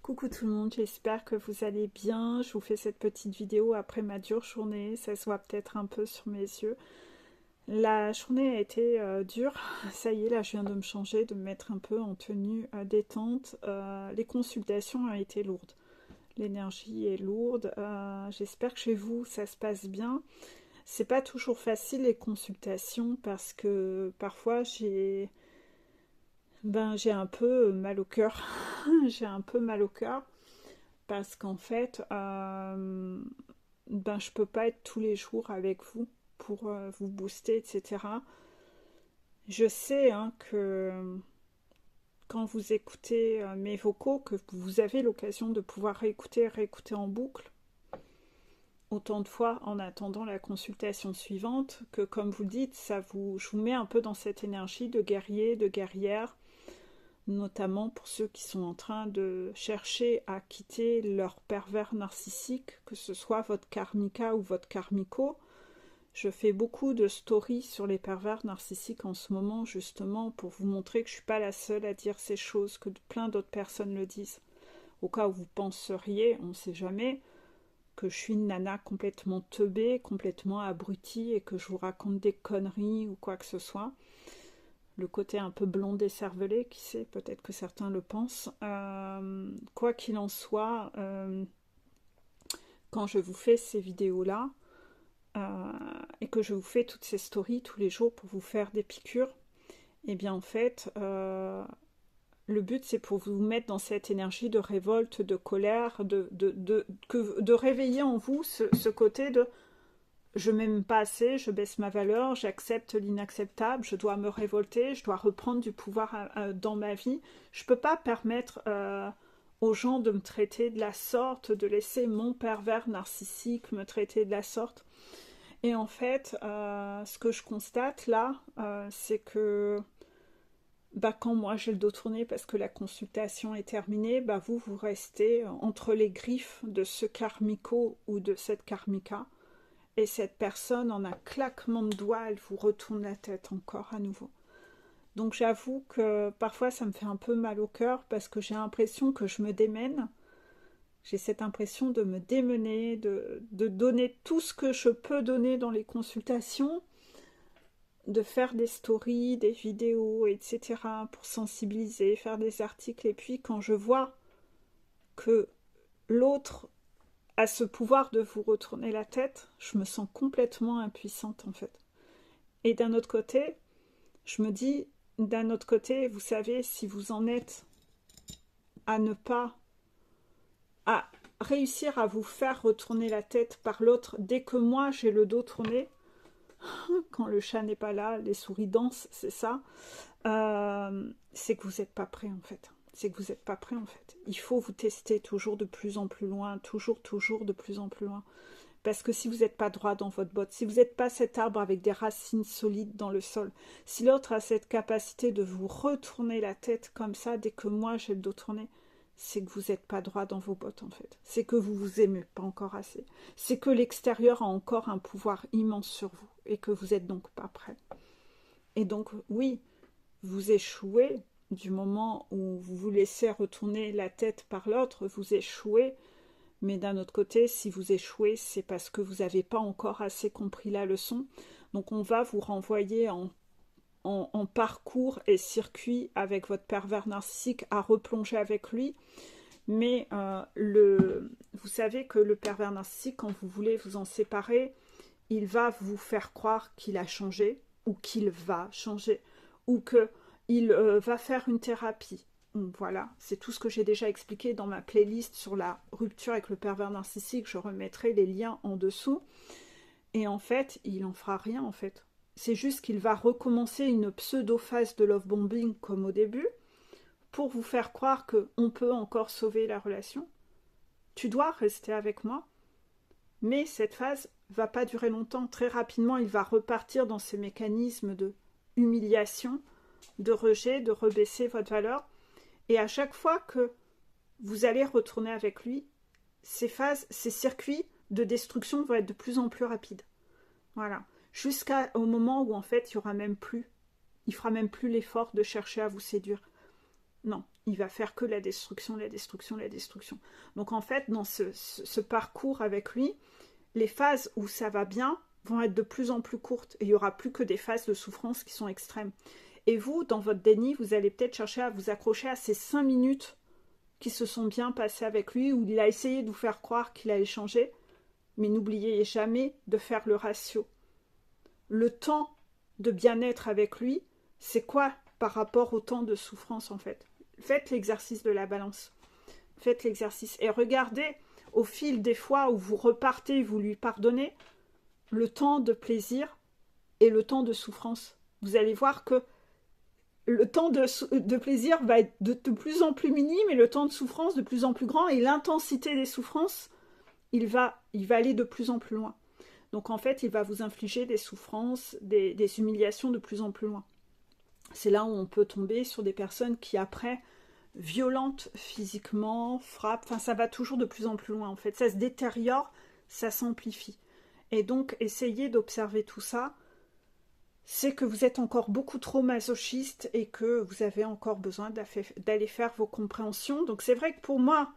Coucou tout le monde, j'espère que vous allez bien. Je vous fais cette petite vidéo après ma dure journée. Ça se voit peut-être un peu sur mes yeux. La journée a été dure. Ça y est, là je viens de me changer, de me mettre un peu en tenue détente. Les consultations ont été lourdes. L'énergie est lourde. J'espère que chez vous ça se passe bien. C'est pas toujours facile les consultations parce que parfois j'ai un peu mal au cœur. J'ai un peu mal au cœur parce qu'en fait, je peux pas être tous les jours avec vous pour vous booster, etc. Je sais hein, que quand vous écoutez mes vocaux, que vous avez l'occasion de pouvoir réécouter en boucle, autant de fois en attendant la consultation suivante, que comme vous le dites, je vous mets un peu dans cette énergie de guerrier, de guerrière, notamment pour ceux qui sont en train de chercher à quitter leur pervers narcissique, que ce soit votre karmika ou votre karmico. Je fais beaucoup de stories sur les pervers narcissiques en ce moment, justement, pour vous montrer que je ne suis pas la seule à dire ces choses, que plein d'autres personnes le disent. Au cas où vous penseriez, on ne sait jamais, que je suis une nana complètement teubée, complètement abrutie, et que je vous raconte des conneries ou quoi que ce soit. Le côté un peu blond et cervelé, qui sait, peut-être que certains le pensent. Quoi qu'il en soit, quand je vous fais ces vidéos-là, et que je vous fais toutes ces stories tous les jours pour vous faire des piqûres, et bien en fait, le but c'est pour vous mettre dans cette énergie de révolte, de colère, de réveiller en vous ce côté de je m'aime pas assez, je baisse ma valeur, j'accepte l'inacceptable, je dois me révolter, je dois reprendre du pouvoir dans ma vie. Je peux pas permettre aux gens de me traiter de la sorte, de laisser mon pervers narcissique me traiter de la sorte. Et en fait, ce que je constate là, c'est que quand moi j'ai le dos tourné parce que la consultation est terminée, vous restez entre les griffes de ce karmico ou de cette karmika. Et cette personne, en un claquement de doigts, elle vous retourne la tête encore à nouveau. Donc j'avoue que parfois ça me fait un peu mal au cœur parce que j'ai l'impression que je me démène. J'ai cette impression de me démener, de donner tout ce que je peux donner dans les consultations, de faire des stories, des vidéos, etc. pour sensibiliser, faire des articles. Et puis quand je vois que l'autre a ce pouvoir de vous retourner la tête, je me sens complètement impuissante en fait. Et d'un autre côté, je me dis, d'un autre côté, vous savez, si vous en êtes à ne pas, à réussir à vous faire retourner la tête par l'autre, dès que moi j'ai le dos tourné, quand le chat n'est pas là, les souris dansent, c'est ça, c'est que vous n'êtes pas prêt en fait. C'est que vous n'êtes pas prêt en fait. Il faut vous tester toujours de plus en plus loin, toujours de plus en plus loin. Parce que si vous n'êtes pas droit dans votre botte, si vous n'êtes pas cet arbre avec des racines solides dans le sol, si l'autre a cette capacité de vous retourner la tête comme ça, dès que moi j'ai le dos tourné, c'est que vous n'êtes pas droit dans vos bottes en fait. C'est que vous vous aimez pas encore assez. C'est que l'extérieur a encore un pouvoir immense sur vous et que vous n'êtes donc pas prêt. Et donc oui, vous échouez du moment où vous vous laissez retourner la tête par l'autre, vous échouez. Mais d'un autre côté, si vous échouez, c'est parce que vous n'avez pas encore assez compris la leçon. Donc on va vous renvoyer en parcours et circuit avec votre pervers narcissique à replonger avec lui. Mais vous savez que le pervers narcissique, quand vous voulez vous en séparer, il va vous faire croire qu'il a changé, ou qu'il va changer, ou qu'il va faire une thérapie. Voilà, c'est tout ce que j'ai déjà expliqué dans ma playlist sur la rupture avec le pervers narcissique. Je remettrai les liens en dessous. Et en fait, il n'en fera rien en fait. C'est juste qu'il va recommencer une pseudo-phase de love bombing comme au début pour vous faire croire qu'on peut encore sauver la relation. Tu dois rester avec moi. Mais cette phase va pas durer longtemps. Très rapidement, il va repartir dans ces mécanismes de humiliation, de rejet, de rebaisser votre valeur. Et à chaque fois que vous allez retourner avec lui, ces phases, ces circuits de destruction vont être de plus en plus rapides. Voilà. Jusqu'au moment où en fait, il fera même plus l'effort de chercher à vous séduire. Non, il va faire que la destruction, la destruction, la destruction. Donc en fait, dans ce parcours avec lui, les phases où ça va bien vont être de plus en plus courtes. Et il n'y aura plus que des phases de souffrance qui sont extrêmes. Et vous, dans votre déni, vous allez peut-être chercher à vous accrocher à ces 5 minutes qui se sont bien passées avec lui, où il a essayé de vous faire croire qu'il allait changer. Mais n'oubliez jamais de faire le ratio. Le temps de bien-être avec lui, c'est quoi par rapport au temps de souffrance en fait? Faites l'exercice de la balance. Faites l'exercice. Et regardez au fil des fois où vous repartez, vous lui pardonnez, le temps de plaisir et le temps de souffrance. Vous allez voir que le temps de plaisir va être de plus en plus minime et le temps de souffrance de plus en plus grand, et l'intensité des souffrances, il va aller de plus en plus loin. Donc en fait, il va vous infliger des souffrances, des humiliations de plus en plus loin. C'est là où on peut tomber sur des personnes qui après, violentes physiquement, frappent, enfin ça va toujours de plus en plus loin en fait. Ça se détériore, ça s'amplifie. Et donc, essayez d'observer tout ça. C'est que vous êtes encore beaucoup trop masochiste et que vous avez encore besoin d'aller faire vos compréhensions. Donc c'est vrai que pour moi,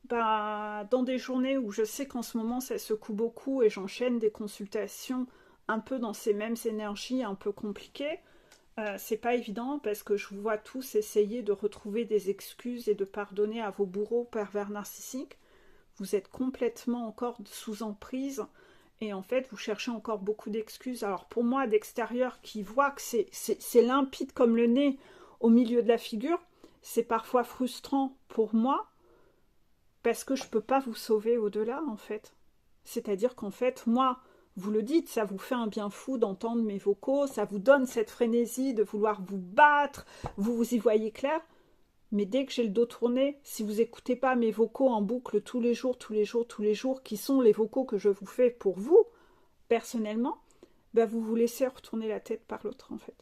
dans des journées où je sais qu'en ce moment ça secoue beaucoup et j'enchaîne des consultations un peu dans ces mêmes énergies un peu compliquées, c'est pas évident parce que je vous vois tous essayer de retrouver des excuses et de pardonner à vos bourreaux pervers narcissiques. Vous êtes complètement encore sous emprise et en fait vous cherchez encore beaucoup d'excuses. Alors pour moi d'extérieur qui voit que c'est limpide comme le nez au milieu de la figure, c'est parfois frustrant pour moi parce que je peux pas vous sauver au-delà en fait. C'est-à-dire qu'en fait moi, vous le dites, ça vous fait un bien fou d'entendre mes vocaux, ça vous donne cette frénésie de vouloir vous battre, vous y voyez clair. Mais dès que j'ai le dos tourné, si vous n'écoutez pas mes vocaux en boucle tous les jours, tous les jours, tous les jours, qui sont les vocaux que je vous fais pour vous, personnellement, ben vous vous laissez retourner la tête par l'autre en fait.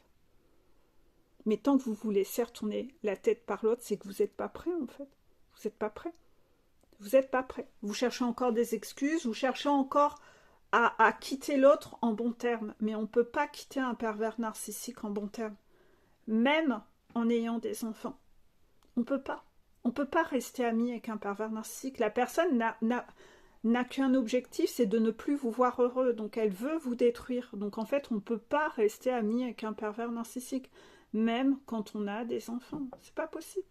Mais tant que vous vous laissez retourner la tête par l'autre, c'est que vous n'êtes pas prêt en fait. Vous n'êtes pas prêt. Vous n'êtes pas prêt. Vous cherchez encore des excuses, vous cherchez encore à quitter l'autre en bons termes. Mais on ne peut pas quitter un pervers narcissique en bons termes. Même en ayant des enfants. On peut pas. On peut pas rester ami avec un pervers narcissique. La personne n'a qu'un objectif, c'est de ne plus vous voir heureux. Donc elle veut vous détruire. Donc en fait, on ne peut pas rester ami avec un pervers narcissique. Même quand on a des enfants. C'est pas possible.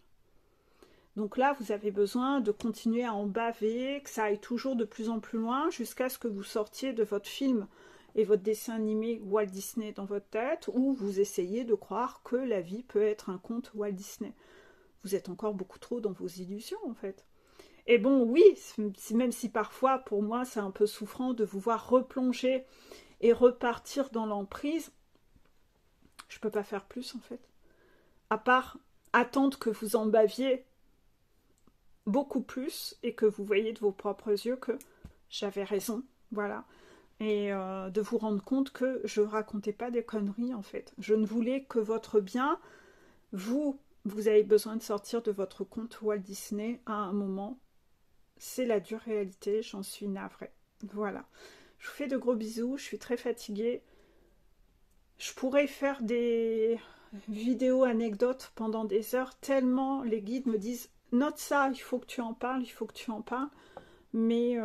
Donc là, vous avez besoin de continuer à en baver, que ça aille toujours de plus en plus loin, jusqu'à ce que vous sortiez de votre film et votre dessin animé Walt Disney dans votre tête, où vous essayez de croire que la vie peut être un conte Walt Disney. Vous êtes encore beaucoup trop dans vos illusions, en fait. Et bon, oui, même si parfois, pour moi, c'est un peu souffrant de vous voir replonger et repartir dans l'emprise, je peux pas faire plus, en fait. À part attendre que vous en baviez beaucoup plus et que vous voyez de vos propres yeux que j'avais raison, voilà. Et de vous rendre compte que je ne racontais pas des conneries, en fait. Je ne voulais que votre bien. Vous avez besoin de sortir de votre compte Walt Disney à un moment. C'est la dure réalité, j'en suis navrée. Voilà. Je vous fais de gros bisous, je suis très fatiguée. Je pourrais faire des vidéos anecdotes pendant des heures, tellement les guides me disent « Note ça, il faut que tu en parles, il faut que tu en parles. » Mais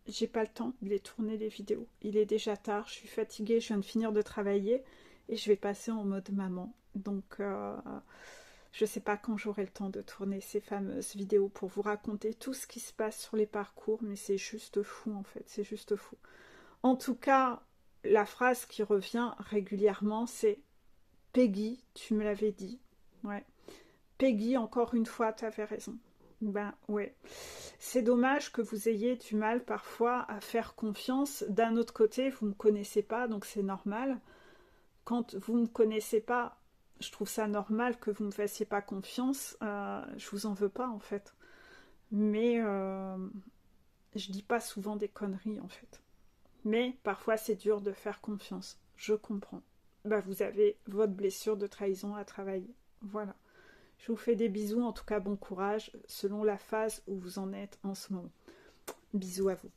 j'ai pas le temps de les tourner les vidéos. Il est déjà tard, je suis fatiguée, je viens de finir de travailler et je vais passer en mode maman. Donc je sais pas quand j'aurai le temps de tourner ces fameuses vidéos pour vous raconter tout ce qui se passe sur les parcours, mais c'est juste fou en fait, c'est juste fou. En tout cas, la phrase qui revient régulièrement, c'est « Peggy, tu me l'avais dit. » Ouais. Peggy, encore une fois, tu avais raison. Ben ouais. C'est dommage que vous ayez du mal parfois à faire confiance. D'un autre côté, vous ne me connaissez pas, donc c'est normal. Quand vous ne me connaissez pas, je trouve ça normal que vous ne me fassiez pas confiance. Je vous en veux pas, en fait. Mais je dis pas souvent des conneries, en fait. Mais parfois, c'est dur de faire confiance. Je comprends. Ben, vous avez votre blessure de trahison à travailler. Voilà. Je vous fais des bisous, en tout cas bon courage, selon la phase où vous en êtes en ce moment. Bisous à vous.